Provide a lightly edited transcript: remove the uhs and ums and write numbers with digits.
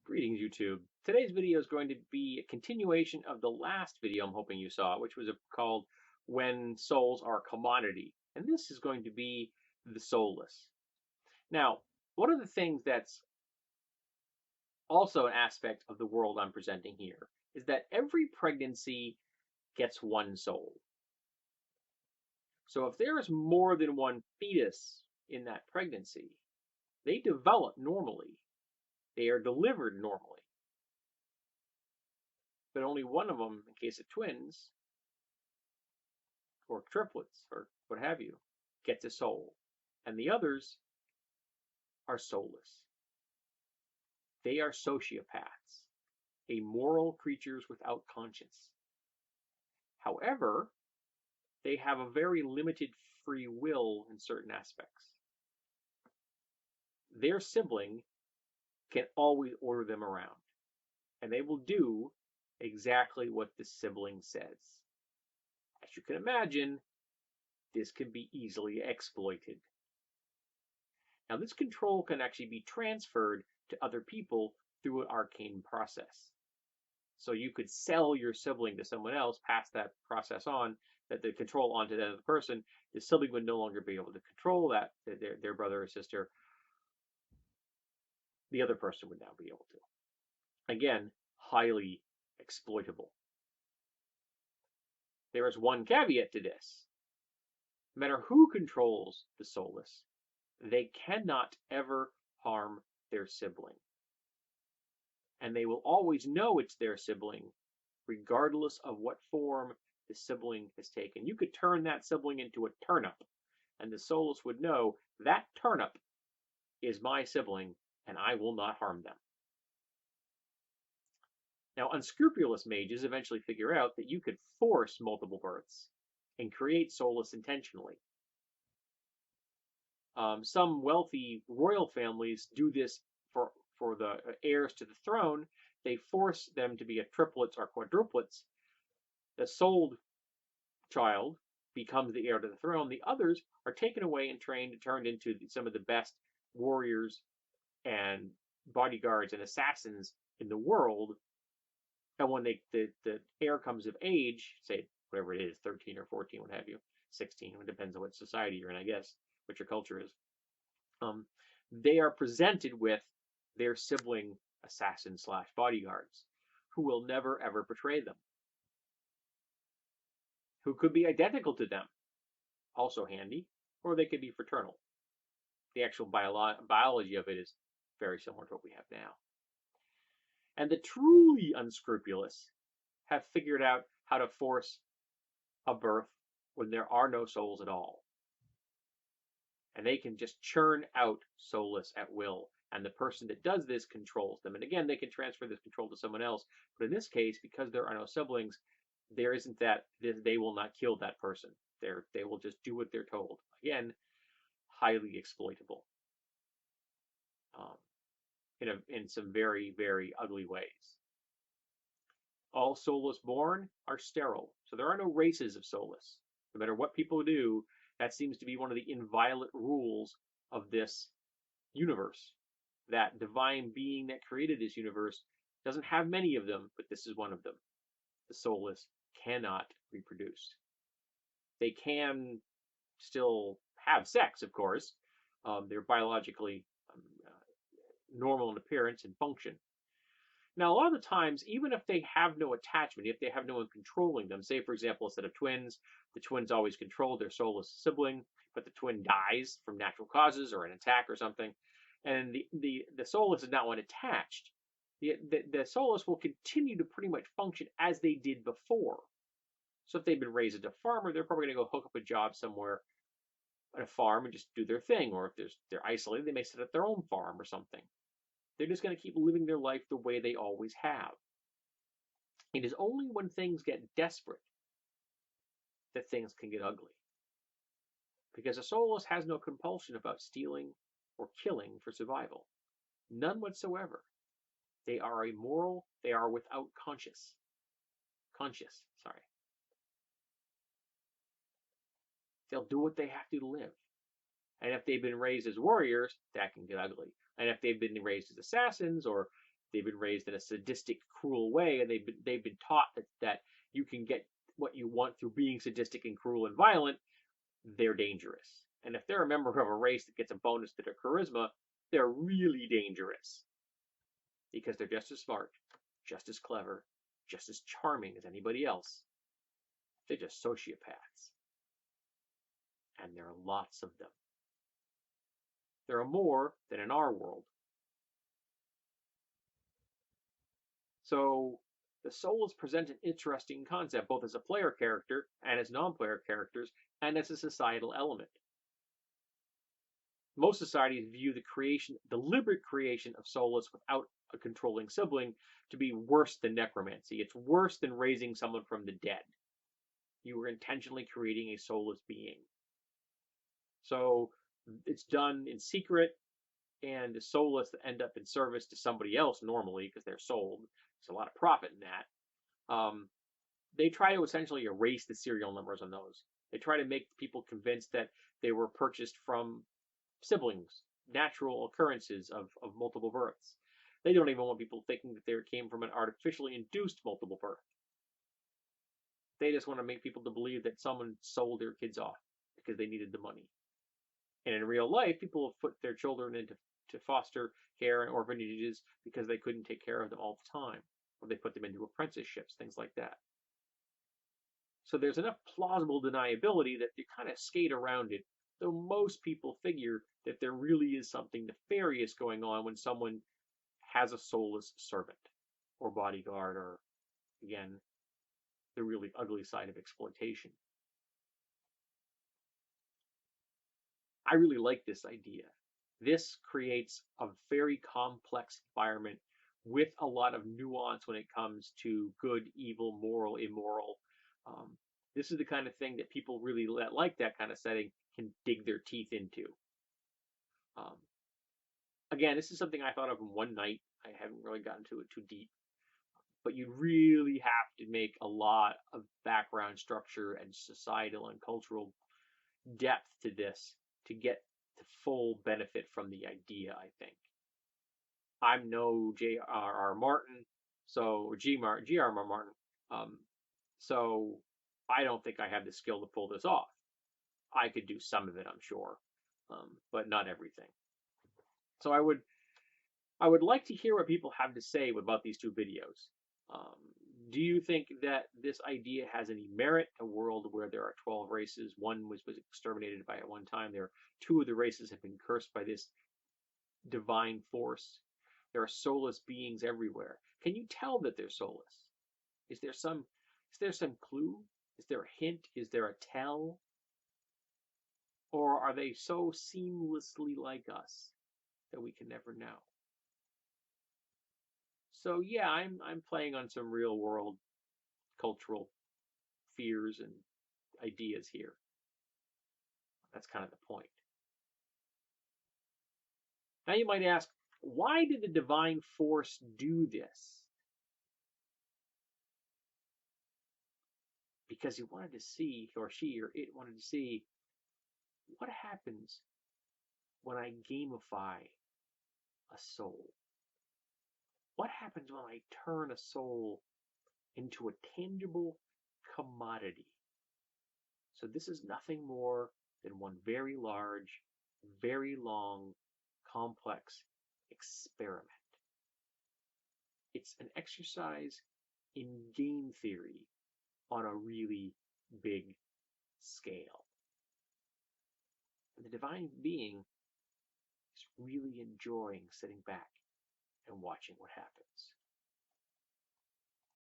Greetings, YouTube. Today's video is going to be a continuation of the last video I'm hoping you saw, which was called When Souls Are a Commodity. And this is going to be the soulless. Now, one of the things that's also an aspect of the world I'm presenting here is that every pregnancy gets one soul. So if there is more than one fetus in that pregnancy, they develop normally. They are delivered normally. But only one of them, in case of twins, or triplets, or what have you, gets a soul. And the others are soulless. They are sociopaths, amoral creatures without conscience. However, they have a very limited free will in certain aspects. Their sibling can always order them around, and they will do exactly what the sibling says. As you can imagine, this can be easily exploited. Now, this control can actually be transferred to other people through an arcane process. So you could sell your sibling to someone else, pass that process on, that the control onto the other person. The sibling would no longer be able to control that, their brother or sister. The other person would now be able to. Again, highly exploitable. There is one caveat to this. No matter who controls the soulless, they cannot ever harm their sibling. And they will always know it's their sibling, regardless of what form the sibling has taken. You could turn that sibling into a turnip, and the soulless would know that turnip is my sibling, and I will not harm them. Now, unscrupulous mages eventually figure out that you could force multiple births and create soulless intentionally. Some wealthy royal families do this for the heirs to the throne. They force them to be a triplets or quadruplets. The souled child becomes the heir to the throne. The others are taken away and trained and turned into some of the best warriors and bodyguards and assassins in the world. And when the heir comes of age, say whatever it is, 13 or 14, what have you, 16, it depends on what society you're in, I guess, what your culture is. They are presented with their sibling assassin slash bodyguards who will never ever betray them, who could be identical to them, also handy, or they could be fraternal. The actual biology of it is very similar to what we have now. And the truly unscrupulous have figured out how to force a birth when there are no souls at all. And they can just churn out soulless at will. And the person that does this controls them. And again, they can transfer this control to someone else. But in this case, because there are no siblings, there isn't that, they will not kill that person. They will just do what they're told. Again, highly exploitable. In some very, very ugly ways. All soulless born are sterile. So there are no races of soulless. No matter what people do, that seems to be one of the inviolate rules of this universe. That divine being that created this universe doesn't have many of them, but this is one of them. The soulless cannot reproduce. They can still have sex, of course. They're biologically normal in appearance and function. Now, a lot of the times, even if they have no attachment, if they have no one controlling them, say, for example, a set of twins, the twins always control their soulless sibling, but the twin dies from natural causes or an attack or something, and the soulless is not one attached, the soulless will continue to pretty much function as they did before. So if they've been raised as a farmer, they're probably going to go hook up a job somewhere at a farm and just do their thing. Or if they're isolated, they may set up their own farm or something. They're just going to keep living their life the way they always have. It is only when things get desperate that things can get ugly. Because a soulless has no compulsion about stealing or killing for survival. None whatsoever. They are amoral. They are without conscience. They'll do what they have to live. And if they've been raised as warriors, that can get ugly. And if they've been raised as assassins or they've been raised in a sadistic, cruel way, and they've been taught that you can get what you want through being sadistic and cruel and violent, they're dangerous. And if they're a member of a race that gets a bonus to their charisma, they're really dangerous because they're just as smart, just as clever, just as charming as anybody else. They're just sociopaths. And there are lots of them. There are more than in our world. So the Soulless present an interesting concept, both as a player character and as non-player characters, and as a societal element. Most societies view the deliberate creation of Soulless without a controlling sibling to be worse than necromancy. It's worse than raising someone from the dead. You were intentionally creating a soulless being. So it's done in secret, and the soulless end up in service to somebody else normally because they're sold. There's a lot of profit in that. They try to essentially erase the serial numbers on those. They try to make people convinced that they were purchased from siblings, natural occurrences of multiple births. They don't even want people thinking that they came from an artificially induced multiple birth. They just want to make people to believe that someone sold their kids off because they needed the money. And in real life, people have put their children into foster care and orphanages because they couldn't take care of them all the time, or they put them into apprenticeships, things like that. So there's enough plausible deniability that you kind of skate around it, though most people figure that there really is something nefarious going on when someone has a soulless servant or bodyguard, or, again, the really ugly side of exploitation. I really like this idea. This creates a very complex environment with a lot of nuance when it comes to good, evil, moral, immoral. This is the kind of thing that people really like that kind of setting can dig their teeth into. Again, this is something I thought of in one night. I haven't really gotten to it too deep. But you really have to make a lot of background structure and societal and cultural depth to this to get the full benefit from the idea, I think. I'm no J.R.R. Martin, so G.R.R. Martin, so I don't think I have the skill to pull this off. I could do some of it, I'm sure, but not everything. So I would like to hear what people have to say about these two videos. Do you think that this idea has any merit? A world where there are 12 races, one was exterminated by at one time. Two of the races have been cursed by this divine force. There are soulless beings everywhere. Can you tell that they're soulless? Is there some clue? Is there a hint? Is there a tell? Or are they so seamlessly like us that we can never know? So yeah, I'm playing on some real world cultural fears and ideas here. That's kind of the point. Now you might ask, why did the divine force do this? Because he wanted to see, or she or it wanted to see, what happens when I gamify a soul? What happens when I turn a soul into a tangible commodity? So this is nothing more than one very large, very long, complex experiment. It's an exercise in game theory on a really big scale. And the divine being is really enjoying sitting back and watching what happens.